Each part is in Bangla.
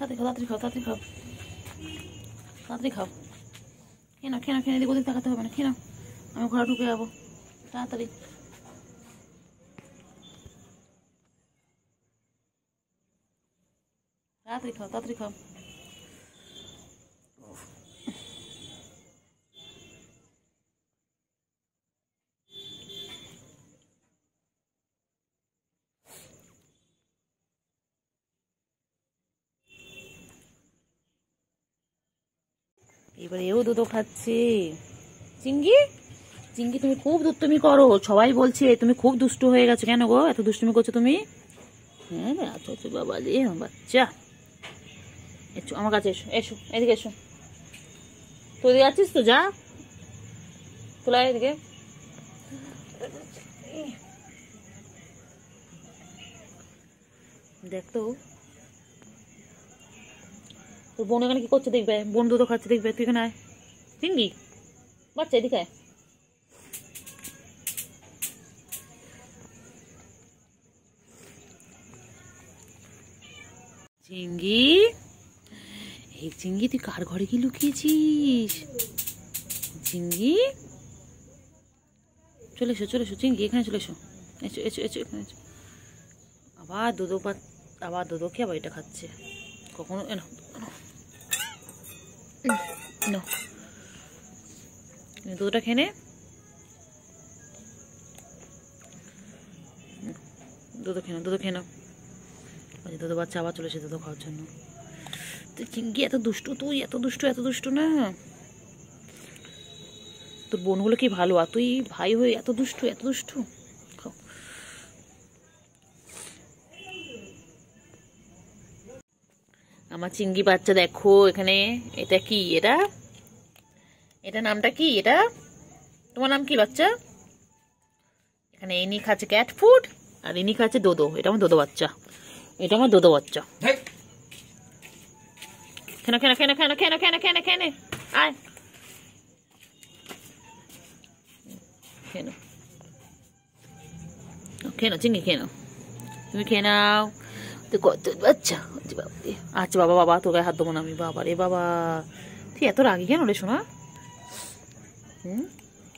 তাড়াতাড়ি খাও, তাড়াতাড়ি খাও, তাড়াতাড়ি খাও, তাড়াতাড়ি খাও। খেয়ে নাও, খেয়ে নাও, খেয়ে এদিক ওদিক তাকাতে হবে না, খেয়ে নাও। আমি ঘরে ঢুকে যাবো, তাড়াতাড়ি। তাড়াতাড়ি খাও, তাড়াতাড়ি খাও। এবার এও দুধও খাচ্ছে। চিঙ্গি, চিঙ্গি তুমি খুব দুষ্টুমি করো, সবাই বলছে তুমি খুব দুষ্টু হয়ে গেছো। কেন গো এত দুষ্টুমি করছো তুমি? হ্যাঁ আচ্ছা আচ্ছা বাবা রে বাচ্চা, এসো আমার কাছে, এসো এসো এদিকে এসো। তুই যাচ্ছিস তো, যা তোলা এদিকে। দেখ তো তোর বোন এখানে কি করছে দেখবে, বোন দুধও খাচ্ছে দেখবে। তুই এখানে আয় চিঙ্গি, বাচ্চা এদিকে আয়। চিঙ্গি, এই চিঙ্গি তুই কার ঘরে কি লুকিয়েছিস? চিঙ্গি চলে এসো, চলে এসো চিঙ্গি, এখানে চলে এসো, এসো এসো এসো এখানে এসো। আবার দুধও আবার দুধও খেয়ে আবার এটা খাচ্ছে। কখনো এনো এনো দুধটা খেয়ে নে, দুধ খেয়ে নাও, দুধ খেয়ে নাও। দুধ বাচ্চা আবার চলে এসে দুধ খাওয়ার জন্য। তুই চিঙ্গি এত দুষ্টু, তুই এত দুষ্টু, এত দুষ্টু না। তোর বোনগুলো কি ভালো, আর তুই ভাই হয়ে এত দুষ্টু, এত দুষ্টু। আমার চিঙ্গি বাচ্চা দেখো এখানে, এটা কি, এটা এটা নামটা কি, এটা তোমার নাম কি বাচ্চা? এখানে ইনি খাচ্ছে ক্যাট ফুড আর ইনি খাচ্ছে দোদো। এটা আমার দোদো বাচ্চা, এটা আমার দোদো বাচ্চা। খেনা খেনা খেনা খেনা খেনা খেনা খেনা খেনে আয়, খেয়ে নাও, খেয়ে নাও চিঙ্গি, খেয়ে নাও, তুমি খেয়ে নাও। তো কত বাচ্চা, আচ্ছা বাবা, বাবা তোর গায়ে হাত দেবো না আমি। বাবা রে বাবা, তুই এত রাগি কেন রে সোনা?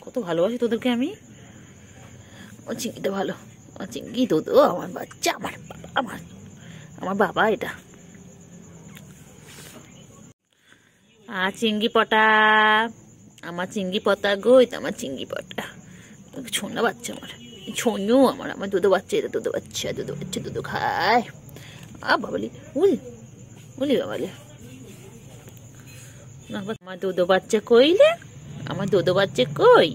কত ভালোবাসি তোদেরকে আমি। ও চিঙ্গিটা ভালো, আমার চিঙ্গি দুধ, আমার বাচ্চা, আমার বাবা, আমার বাবা এটা। আর চিঙ্গি পটা, আমার চিঙ্গি পটা গো, এটা আমার চিঙ্গি পটা, ছোনা বাচ্চা আমার, ছোনু আমার, আমার দুধ বাচ্চা, এটা দুধ বাচ্চা, দুধ বাচ্চা দুধ খায়। বাবালি উলি উলি বাবালি, আমার দুধ বাচ্চা কইলে, আমার দুধ বাচ্চা কই?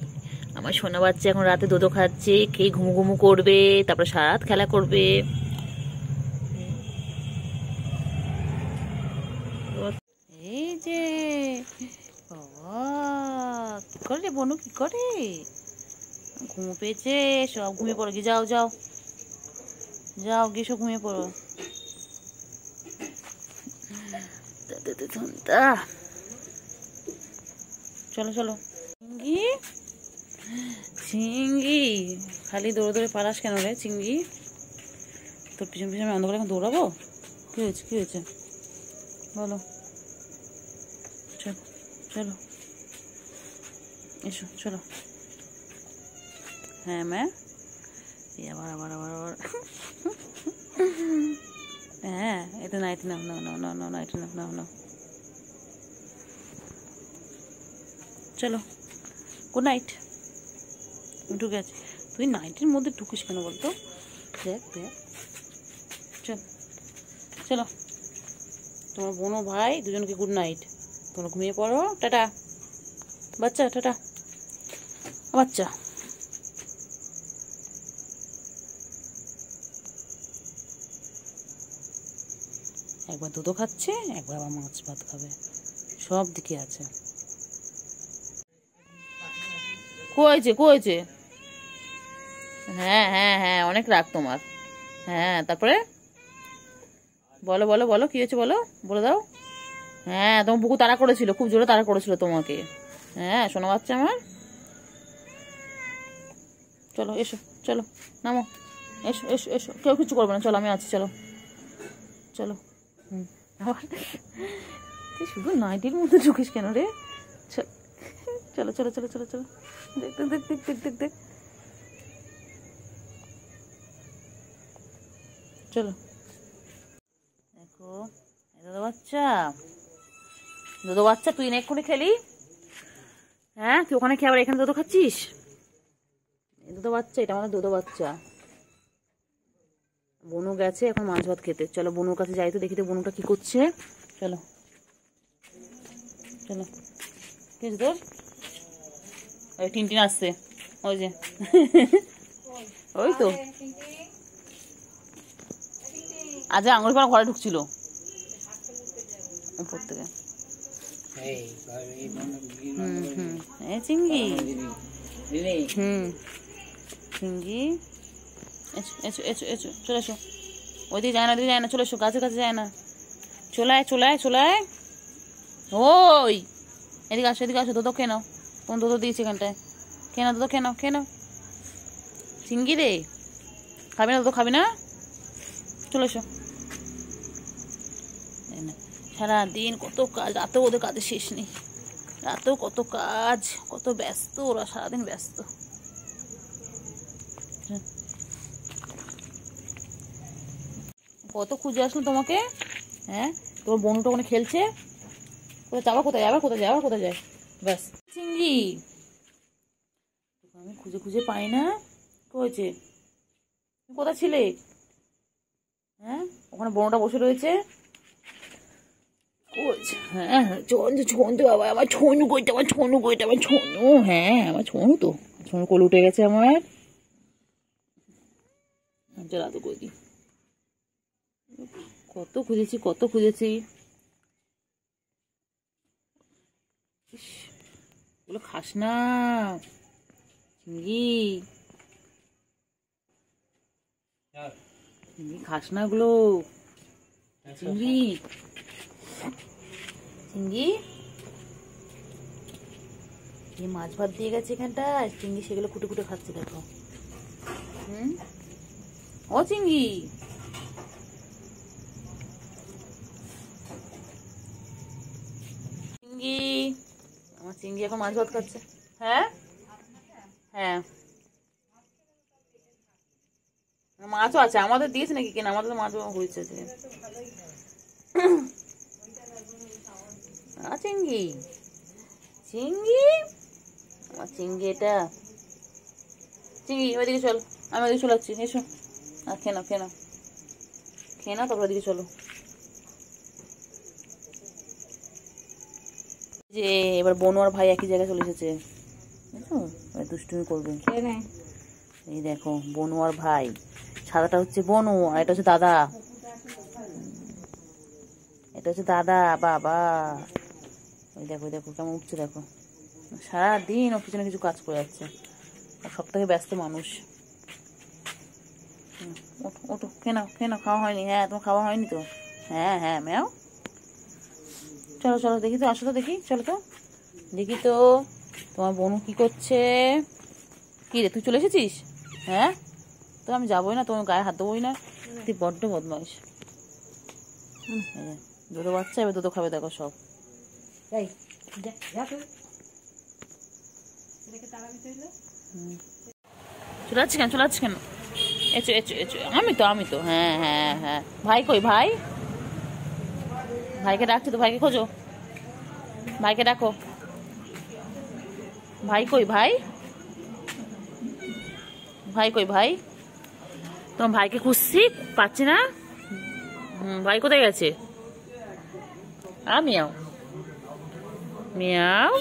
আমার সোনা বাচ্চা এখন রাতে দুধ খাচ্ছে, খেয়ে ঘুমু ঘুমু করবে, তারপরে সারা রাত খেলা করবে। এই যে বাবা কি করে রে বনু, কি করে? ঘুম পেয়েছে, সব ঘুমিয়ে পড়ো গিয়ে, যাও যাও যাও গিয়ে সব ঘুমিয়ে পড়ো। চলো চলো। চিঙ্গি, চিঙ্গি খালি দৌড়ে দৌড়ে পালাস কেন রে চিঙ্গি? তোর পিছন পিছন আমি অন্ধকারে এখন দৌড়াবো? কি হয়েছে, কি হয়েছে বলো? চলো চলো এসো, চলো। হ্যাঁ ম্যা, আবার আবার আবার আবার হ্যাঁ, এটা নাইটি নাও, নাও নাও নাও নাও, নাইটি নাও নাও নাও। চলো গুড নাইট। ঢুকে আছি, তুই নাইটির মধ্যে ঢুকিস কেন বলতো? দেখ দেখ, চল চলো। তোমার বোন ও ভাই দুজনকে গুড নাইট, তোমরা ঘুমিয়ে পড়ো, টাটা বাচ্চা, টাটা বাচ্চা। একবার দুধও খাচ্ছে, একবার আবার মাছ ভাত খাবে, সব দিকে আছে। কয়েছে কয়েছে, হ্যাঁ হ্যাঁ হ্যাঁ অনেক রাগ তোমার। হ্যাঁ তারপরে বলো বলো বলো, কি হয়েছে বলো, বলে দাও। হ্যাঁ তোমার বুকু তাড়া করেছিল, খুব জোরে তাড়া করেছিল তোমাকে। হ্যাঁ শোনা বাচ্চা আমার, চলো এসো, চলো নামো, এসো এসো এসো, কেউ কিছু করবে না, চলো আমি আছি, চলো চলো। তুই শুধু নাইটির মধ্যে ঢুকিস কেন রে? চলো চলো চলো চলো চলো, দেখ দেখ দেখ দেখ দেখ দেখ দেখ, চলো। দেখো দাদা বাচ্চা, দুধো বাচ্চা, তুই না এক্ষুনি খেলি? হ্যাঁ, তুই ওখানে খেয়ে আবার এখানে দুধো খাচ্ছিস? দুধো বাচ্চা, এটা আমাদের দুধো বাচ্চা। বনু গেছে এখন মাছ ভাত খেতে। চলো বনুর কাছে যাই তো, দেখি তো বনুটা কি করছে। চলো চলো। কি হয়েছে তোর? ওই টিনটিন আসছে, ওই যে ওই তো আজ আঙুল পাড়া ঘরে ঢুকছিল উপর থেকে। চিংড়ি, চিংড়ি, এসো এসো এসো এসো, চলে এসো। ওইদিকে যায় না, ওইদিকে যায় না, চলে এসো, কাছে কাছে যায় না। চলায় চলায় চলায়, ওই এদিকে আসো, এদিকে আসো, দুধো খেয়ে নাও। কোন দুধো দিয়েছি এখানটায়? খেয়ে নাও দুধো, খেয়ে নাও, খেয়ে নাও। চিংড়ি রে, খাবি না দুধো, খাবি না? চলে এসো। সারাদিন কত কাজ, রাতেও ওদের কাজে শেষ নেই। রাতেও কত কাজ, কত ব্যস্ত ওরা, সারাদিন ব্যস্ত। কত খুঁজে আসলো তোমাকে। হ্যাঁ, তোমার বনুটা ওখানে খেলছে। কোথায় যাবা, কোথায় যাবে, কোথায় যাবে, কোথায় যায়? ব্যাস চিংড়ি, আমি খুঁজে খুঁজে পাই না। কি হয়েছে? কোথায় ছিলে? হ্যাঁ, ওখানে বনুটা বসে রয়েছে। হ্যাঁ ছনু, বাবা আমার ছনু কইটা, আমার ছনু কইটা, আমার ছনু। হ্যাঁ আমার ছনু তো, ছনু কোলে উঠে গেছে আমার। রাতে করে দিই, কত খুঁজেছি কত খুঁজেছি। ওগুলো খাস না চিংড়ি, চিংড়ি খাস না ওগুলো। চিংড়ি, চিংড়ি মাছ ভাত দিয়ে গেছে এখানটায়, চিংড়ি সেগুলো কুটে কুটে খাচ্ছে দেখো। ও চিংড়ি, চিংড়ি, আমার চিংড়ি এখন মাছ ভাত খাচ্ছে। হ্যাঁ হ্যাঁ, মাছও আছে আমাদের, দিয়েছে নাকি কেনা? আমাদের তো মাছ হয়েছে। চিংড়ি, চিংড়ি, আমার চিংড়ি এটা। চিংড়ি ওইদিকে চল, আমি ওইদিকে চলে যাচ্ছি, এসো। আর খেয়ে নাও, খেয়ে নাও, খেয়ে নাও, তারপর ওইদিকে চলো। যে এবার বনু আর ভাই একই জায়গায় চলে এসেছে, বুঝছো? দুষ্টুমি করবে। এই দেখো বনু আর ভাই, সাদাটা হচ্ছে বনু আর এটা হচ্ছে দাদা। এটা হচ্ছে দাদা। বাবা ওই দেখো, ওই দেখো কেমন উঠছে দেখো। সারাদিন ওর পিছনে কিছু কাজ করে যাচ্ছে, সব থেকে ব্যস্ত মানুষ। ওঠো ওঠো, খেয়ে নাও, খেয়ে নাও। খাওয়া হয়নি? হ্যাঁ তোমার খাওয়া হয়নি তো? হ্যাঁ হ্যাঁ ম্যাও। চলো চলো দেখি তো, আসো তো দেখি, চলো তো দেখি তো তোমার বনু কি করছে। কি রে, তুই চলে এসেছিস? হ্যাঁ, তো আমি যাবোই না, তোমার গায়ে হাত দেবোই না, তুই বড্ড বদমাইশ। দুটো বাচ্চা এবার দুটো খাবে দেখো সব। চলে যাচ্ছি কেন, চলে যাচ্ছি কেন? এচো এচো এচো, আমি তো আমি তো। হ্যাঁ হ্যাঁ হ্যাঁ, ভাই কই? ভাই, ভাইকে ডাকছি তো, ভাইকে খোঁজো, ভাইকে ডাকো। ভাই কই? ভাই, ভাই কই? ভাই, তোমার ভাইকে খুঁজছি, পাচ্ছি না। ভাই কোথায় গেছে? মিয়াও মিয়াও,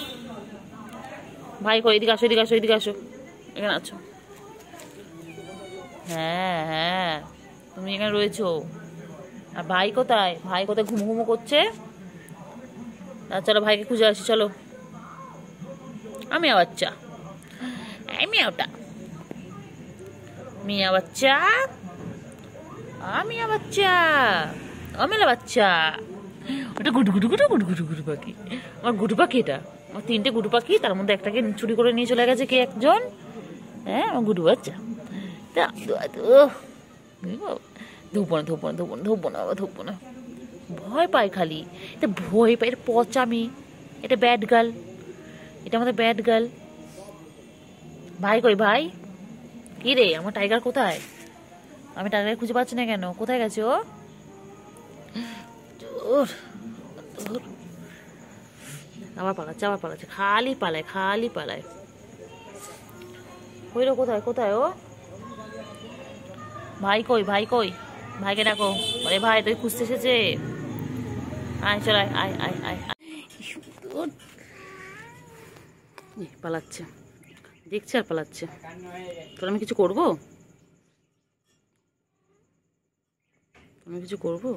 ভাই কই? এদিকে আসো, এদিকে আসো, এদিকে আসো, এখানে আছো। হ্যাঁ হ্যাঁ, তুমি এখানে রয়েছো। আর ভাই কোথায়? ভাই কোথায় ঘুমো ঘুমো করছে? চলো ভাইকে খুঁজে আসি, চলো। মিয়া বাচ্চা, এই মিয়াওটা, মিয়া বাচ্চা, মিয়া বাচ্চা, অমেলা বাচ্চা। ওটা গুটু গুটু গুটু গুটু গুটু গুটু পাখি, আমার গুটু পাখি। এটা আমার তিনটে গুটু পাখি, তার মধ্যে একটাকে চুরি করে নিয়ে চলে গেছে কে একজন। হ্যাঁ আমার গুটু বাচ্চা। ধুবো না ধুবো না ধুবো না ধুবো না, বাবা ধুবো না। ভয় পায় খালি, এটা ভয় পায়, এটা পচামি, এটা ব্যাড গার্ল, এটা আমাদের ব্যাড গার্ল। ভাই কই ভাই? কি রে, আমার টাইগার কোথায়? আমি টাইগার খুঁজে পাচ্ছি না কেন, কোথায় গেছে ও? আবার পালাচ্ছে, আবার পালাচ্ছে, খালি পালায়, খালি পালায়। কইলো কোথায়, কোথায় ও? ভাই কই, ভাই কই? ভাইকে ডাকো। আরে ভাই, তুই খুঁজতে এসেছে। আয় চল, আয় আয় আয় আয় আয়। কি সুন্দর পালাচ্ছে, দেখছে আর পালাচ্ছে। তোর আমি কিছু করবো? আমি কিছু করবো?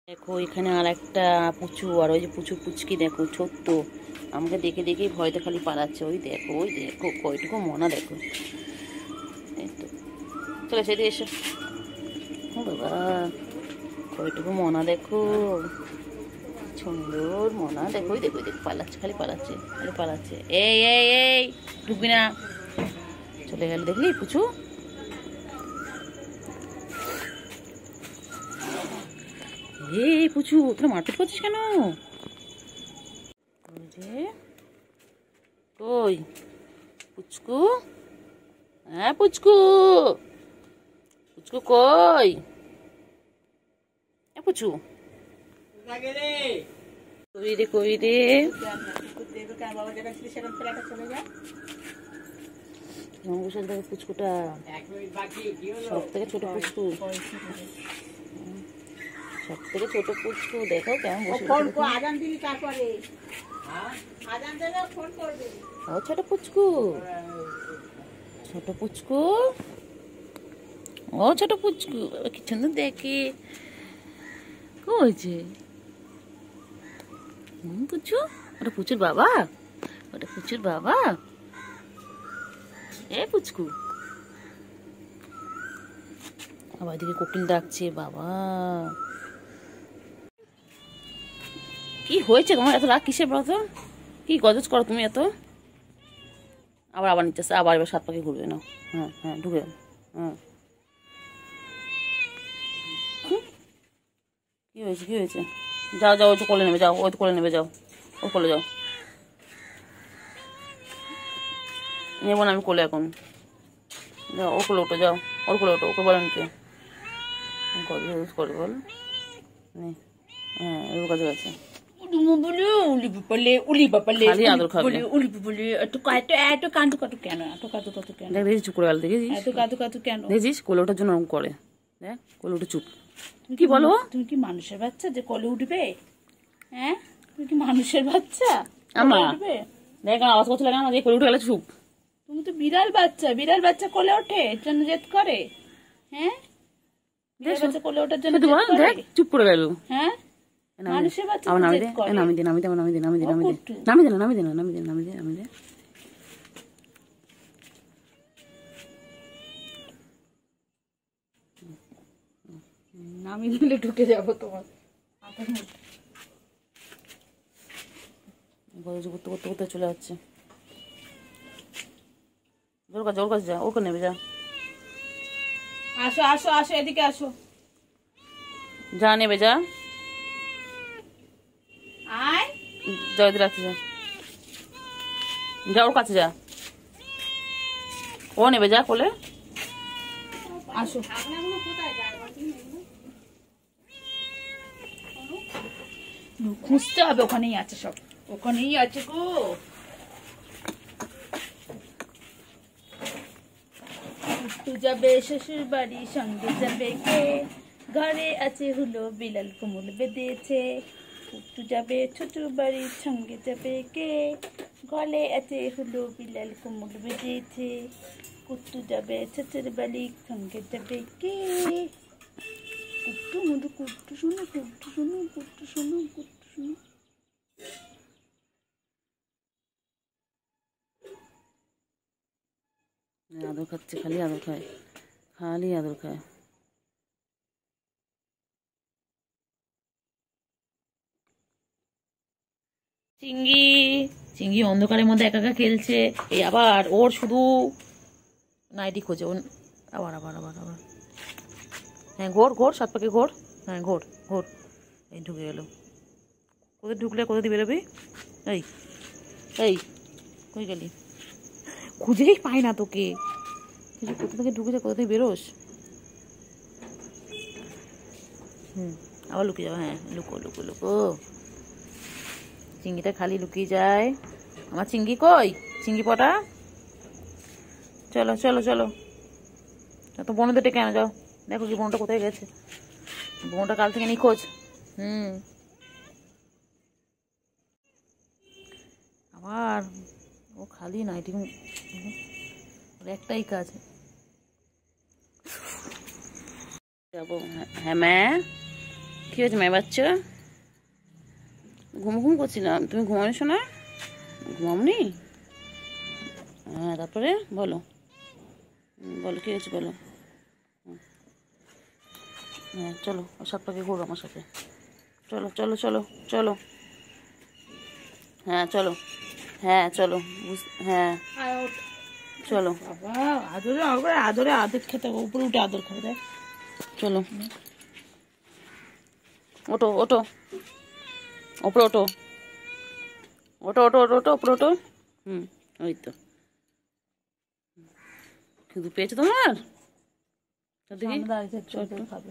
দেখো এখানে আর একটা পুচু, আর ওই যে পুচুর পুচকি দেখো ছোট্ট, আমাকে দেখে দেখেই ভয়তে খালি পালাচ্ছে। ওই দেখো, ওই দেখো কয়টুকু মনা দেখো। এই তো চলে সেদিকে এসো। ও বাবা, কয়টুকু মনা দেখো, সুন্দর মনা দেখো। ওই দেখো, দেখো পালাচ্ছে, খালি পালাচ্ছে, খালি পালাচ্ছে। এই এই এই, ঢুকবি না। চলে গেল, দেখলি পুচু? এই পুচু, তোরা মারপিট করছিস কেন? কই পুচকু? হ্যাঁ পুচকু, পুচকু কই? পুচু কই রে, কই রে? পুচকুটা সব থেকে ছোট পুচকু, সব থেকে ছোট পুচকু, দেখো কেমন বসে। ও ছোট পুচকু, ছোট পুচকু, ও ছোট পুচকু, কি সুন্দর দেখে। কইছে পুচু? ওটা পুচুর বাবা, ওটা পুচুর বাবা। এ পুচকু, আবার এদিকে কোকিল ডাকছে। বাবা কি হয়েছে তোমার, এত রাগ কিসের বলো তো? কি গজজ করো তুমি এত? আবার আবার নিচ্ছে, আবার এবার 7 পাখি ঘুরবে না। হ্যাঁ হ্যাঁ ঢুকে, হ্যাঁ। কি হয়েছে, কি হয়েছে? যাও যাও, ওই তো কোলে নেবে, যাও ওই তো কোলে নেবে, যাও ওর কোলে যাও। নেবো না আমি কোলে এখন, যাও ওর কোলে ওঠো, যাও ওর কোলে ওঠো, ওকে বলেন কে গজজ করে বল। হ্যাঁ ওর কাছে গেছে। চুপ করে গেল, দেখেছিস কোলে ওঠার জন্য ওরকম করে। দেখ কোলে উঠে চুপ। কি বলো? তুমি কি মানুষের বাচ্চা যে কোলে উঠবে? হ্যাঁ তুমি কি মানুষের বাচ্চা? আমা দেখ আওয়াজ করতে লাগে, আমাদের কোলে উঠে গেলে চুপ। তুমি তো বিড়াল বাচ্চা, বিড়াল বাচ্চা কোলে ওঠে এর জন্য জেদ করে? হ্যাঁ বিড়াল বাচ্চা কোলে ওঠার জন্য জেদ করে? দেখ চুপ করে গেল। হ্যাঁ মানুষের বাচ্চা নামি জেদ দে, করে। নামি দে, নামি দে, নামি দে, নামি দে, নামি দে, নামি দে, নামি দে, নামি দে, নামি দে, নামি দে। নামি দিলে ঢুকে যাবো তোমার হাতের মধ্যে। গজজ করতে করতে করতে চলে যাচ্ছে। জোর কাছে, ওর কাছে যা, ওকে নেবে যা। আসো আসো আসো, এদিকে আসো। যা নেবে যা, আয় যা ওদের রাখতে যা, যা ওর কাছে যা, ও নেবে যা কোলে। আসো। খুঁজতে হবে, ওখানেই আছে সব, ওখানেই আছে গো। একটু যাবে শ্বশুর বাড়ি, সঙ্গে যাবে কে? ঘরে আছে হলো বিলাল কুমুল বেঁধেছে। একটু যাবে শ্বশুর বাড়ির, সঙ্গে যাবে কে? গলে আছে হলো বিলাল কুমুল বেঁধেছে। কুট্টু যাবে শ্বশুর বাড়ি, সঙ্গে যাবে কে? কুট্টু মধু, কুট্টু শোনো, কুট্টু শোনো, কুট্টু শোনো, কুট্টু শোনো। আদর খাচ্ছে, খালি আদর খায়, খালি আদর খায়। চিঙ্গি, চিঙ্গি অন্ধকারের মধ্যে একা একা খেলছে। এই আবার ওর শুধু নাইটি খোঁজে ও। আবার আবার আবার আবার হ্যাঁ, ঘোর ঘোর, 7 পাকে ঘোর। হ্যাঁ, ঘোর ঘোর। এই ঢুকে গেল। কোথায় ঢুকলে কোথা দিয়ে বেরোবি? এই এই কই গেলি? খুঁজেই পাই না তোকে। তুই যে কোথা থেকে ঢুকেছে, কোথা থেকে বেরোস? আবার লুকিয়ে যাও। হ্যাঁ, লুকো লুকো লুকো। চিংড়িটা খালি লুকিয়ে যায়। আমার চিংড়ি কই? চিংড়ি পটা, চলো চলো চলো। তো বোনদের ডেকে আনা যাও। দেখো কি বোনটা কোথায় গেছে। বোনটা কাল থেকে নিখোঁজ। আবার ও খালি নাইটি, ওর একটাই কাজ। যাবো। হ্যাঁ ম্যা, কি হয়েছে ম্যা বাচ্চা? ঘুম ঘুম করছিলাম, তুমি ঘুমানোছো না? ঘুমাওনি? হ্যাঁ, তারপরে বলো বলো কি হয়েছে বলো। হ্যাঁ চলো, 7 পাকে ঘুরো আমার সাথে। চলো চলো চলো চলো। হ্যাঁ চলো। হ্যাঁ চলো। হ্যাঁ চলো। বাবা আদরে আদরে আদরে আদর খেতে হবে, উপরে উঠে আদর খাবে। দেখ চলো, ওটো ওটো, ওপরে ওটো, ওটো ওটো ওটো ওটো, ওপরে ওটো। ওই তো। কিন্তু পেয়েছো তোমার? খাবে।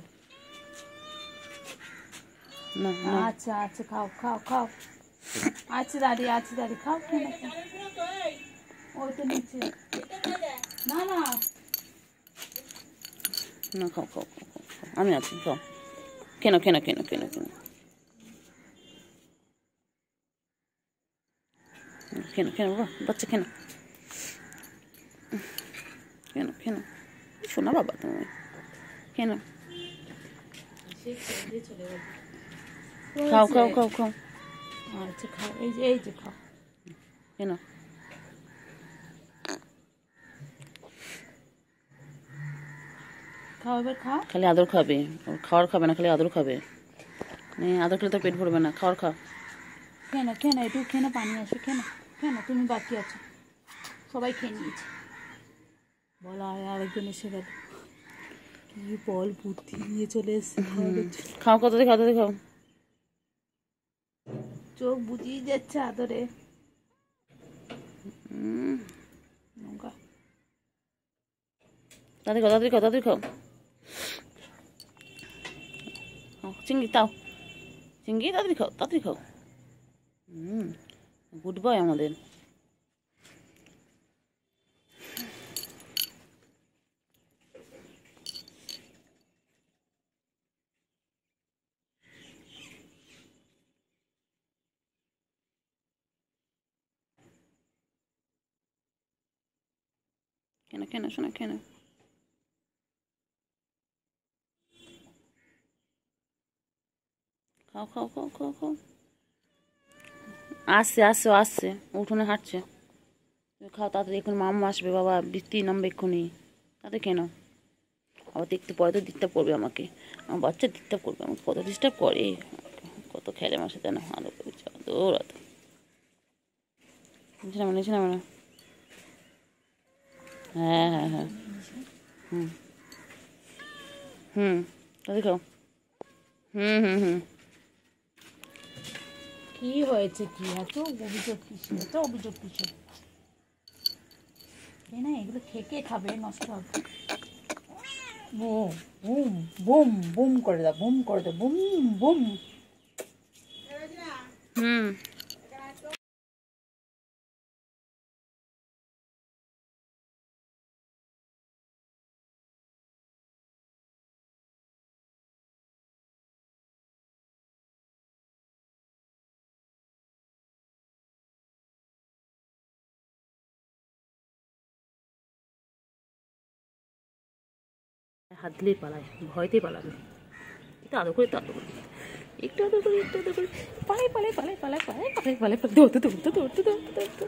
না না, আচ্ছা আচ্ছা, খাও খাও খাও। আচ্ছা দাঁড়িয়ে আছে, দাঁড়িয়ে খাও। ওই তো নিচে। না না না, খাও খাও খাও খাও, আমি আছি, খাও। কেন কেন কেন কেন কেন কেন কেন বাবা, বাচ্চা কেন কেন কেন? শোনা বাবা তুমি, কেন? খাও খাও খাও খাও। আচ্ছা খাও, এই যে খাও। কেন? খাও এবার খাও। খালি আদর খাবে, ওর খাওয়ার খাবে না, খালি আদর খাবে। আদর খেলে তো পেট ভরবে না, খাওয়ার খাও। কেন কেন একটু কেন পানি আসে, কেন কেন তুমি বাকি আছো? সবাই খেয়ে নিয়েছে। বল আর আরেকজন এসে গেল, কি বল বুদ্ধি নিয়ে চলে এসছে। খাও, কত দিয়ে খাও, কত দিয়ে খাও। চোখ বুঝিয়ে যাচ্ছে আদরে। তাড়াতাড়ি খাও, তাড়াতাড়ি খাও, তাড়াতাড়ি খাও। চিংড়ি তাও, চিংড়ি তাড়াতাড়ি খাও, তাড়াতাড়ি খাও। গুড বয় আমাদের। কেন কেন শোনা, কেন? খাও খাও খাও খাও খাও। আসছে আসছে আসছে, উঠোনে হাঁটছে। খাও তাড়াতাড়ি, এখন মাম্মা আসবে, বাবা বৃষ্টি নামবে এক্ষুনি। তাতে কেন? আবার দেখতে পরে তো ডিস্টার্ব করবে আমাকে, আমার বাচ্চা ডিস্টার্ব করবে আমাকে, কত ডিস্টার্ব করে, কত খেলে আমার সাথে না, আদর করেছে, আদর আদর। নিচে নামা, নিচে নামা। হ্যাঁ হ্যাঁ হ্যাঁ, তাদের খাও। হুম। কি হয়েছে, কি এত অভিযোগ কিসে, এত অভিযোগ কিসে? না এগুলো থেকে খাবে, নষ্ট হবে। বুম বুম বুম বুম করে দাও, বুম করে দাও, বুম বুম। হুম। হাত দিলেই পালায়, ভয়তেই পালাবে। একটু আদর করে, একটু আদর করে, একটু আদর করে, একটু আদর করে। পালাই পালাই পালাই পালাই পালাই পালাই পালাই পালাই, দৌড়তে দৌড়তে দৌড়তে দৌড়তে দৌড়তে।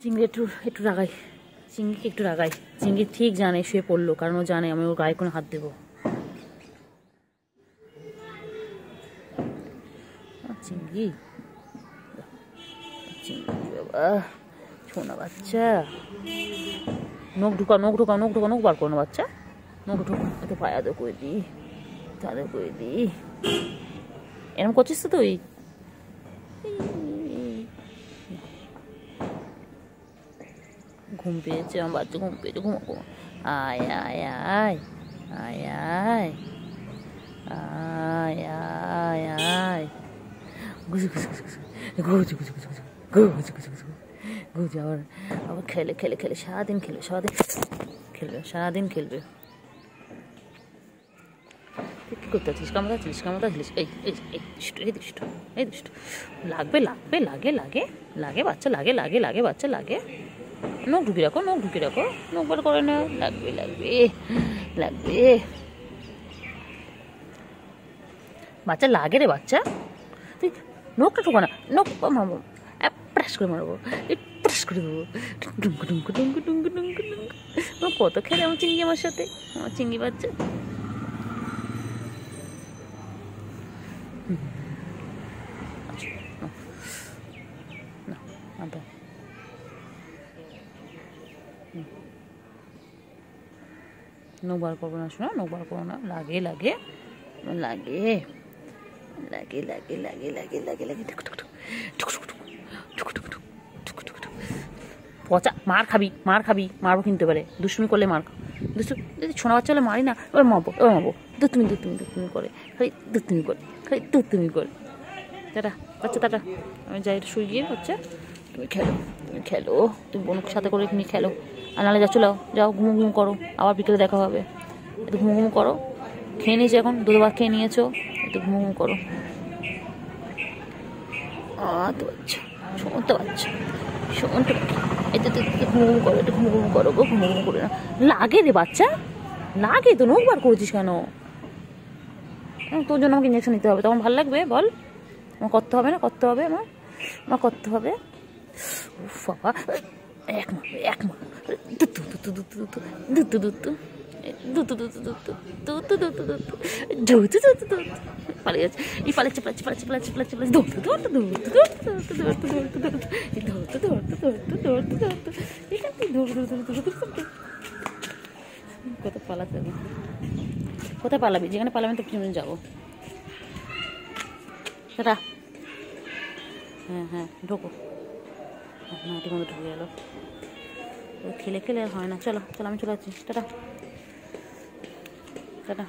চিংড়ি একটু একটু রাগাই, চিংড়িকে একটু রাগাই। চিংড়ি ঠিক জানে শুয়ে পড়লো, কারণ ও জানে আমি ওর গায়ে কোনো হাত দেবো। চিংড়ি, চিংড়ি বাবা, ছোনা বাচ্চা, নখ ঢুকা, নখ ঢুকা, নখ ঢুকা, নখ বার করো না বাচ্চা, নখ ঢুকা, একটু পায়ে আদর করে দিই, আদর করে দিই। এরকম করছিস তো তুই? ঘুম পেয়েছে আমার বাচ্চা, ঘুম পেয়েছে, ঘুমা ঘুমা। আয় আয় আয় আয় আয় আয় আয় আয়, ঘুষু ঘুষু ঘুষু ঘুষু ঘুষু ঘুষু ঘুষু ঘুষু ঘুষু ঘুষু। আবার আবার খেলে খেলে খেলে সারাদিন খেলবে, সারাদিন খেলবে, সারাদিন খেলবে। কি করতে আছিস? কামড়াচ্ছিস, কামড়াচ্ছিস? এই এই এই দুষ্টু, এই দুষ্টু, এই দুষ্টু। লাগবে লাগবে, লাগে লাগে লাগে বাচ্চা, লাগে লাগে লাগে বাচ্চা, লাগে। নখ ঢুকিয়ে রাখো, নখ ঢুকিয়ে রাখো, নখ বার করে না, লাগবে লাগবে লাগবে বাচ্চা, লাগে রে বাচ্চা। তুই নখটা ঢুকা না, নখ মারবো, প্রেস করে মারবো, প্রেস করে দেবো, ডুমকু ডুমকু ডুমকু ডুমকু ডুমকু ডুমকু। কত খেলে আমার চিংড়ি, আমার সাথে, আমার চিংড়ি বাচ্চা। না নখ বার করবো না, শোনা, নখ বার করবো না, লাগে লাগে লাগে লাগে লাগে লাগে লাগে লাগে লাগে। পচা, মার খাবি, মার খাবি, মারবো কিনতে পারে, দুষ্টুমি করলে মার। দুষ্টু যদি ছোনা বাচ্চা হলে মারি না, এবার মারবো, এবার মারবো। দুষ্টুমি দুষ্টুমি দুষ্টুমি করে, খালি দুষ্টুমি করে, খালি দুষ্টুমি করে। টাটা বাচ্চা, টাটা। আমি যাই একটু শুই গিয়ে, বাচ্চা তুমি খেলো, তুমি খেলো, তুমি বোনকে সাথে করে নিয়ে খেলো। আর নাহলে যা, চলো যাও, ঘুমো ঘুমো করো, আবার বিকেলে দেখা হবে। একটু ঘুমো ঘুমো করো, খেয়ে নিয়েছো এখন, দুধ ভাত খেয়ে নিয়েছো, একটু ঘুমো ঘুমো করো। তো বাচ্চা, শুনতে পাচ্ছ, শুনতে পাচ্ছ, এটা তো ঘুমো ঘুমো করো, একটু ঘুমো ঘুমো করো গো, ঘুমো ঘুমো করে না। লাগে রে বাচ্চা, লাগে তো, নখ বার করেছিস কেন? তোর জন্য আমাকে ইঞ্জেকশন নিতে হবে, তখন ভালো লাগবে বল? আমার করতে হবে না, করতে হবে, আমার আমার করতে হবে। বাবা, এক মারবে, এক মার, দুতু দুতু দুতু দুতু দুতু দুতু দুতু দুতু দুতু দুতু দুতু দুতু দুতু দুতু দুতু পালিয়ে যাচ্ছে, এই পালাচ্ছে পালাচ্ছে পালাচ্ছে পালাচ্ছে পালাচ্ছে পালাচ্ছে, দৌড়তে দৌড়তে দৌড়তে দৌড়তে দৌড়তে দৌড়তে দৌড়তে দৌড়তে দৌড়তে দৌড়তে দৌড়তে দৌড়তে এখান থেকে দৌড় দৌড় দৌড় দৌড় দৌড়তে। কোথায় পালাতে হবে? কোথায় পালাবি? যেখানে পালাবি তো পিছনে যাবো। সেটা হ্যাঁ হ্যাঁ, ঢোকো। নাইটি মধ্যে ঢুকে গেল, খেলে খেলে আর হয় না। চলো চলো, আমি চলে যাচ্ছি, টাটা টাটা।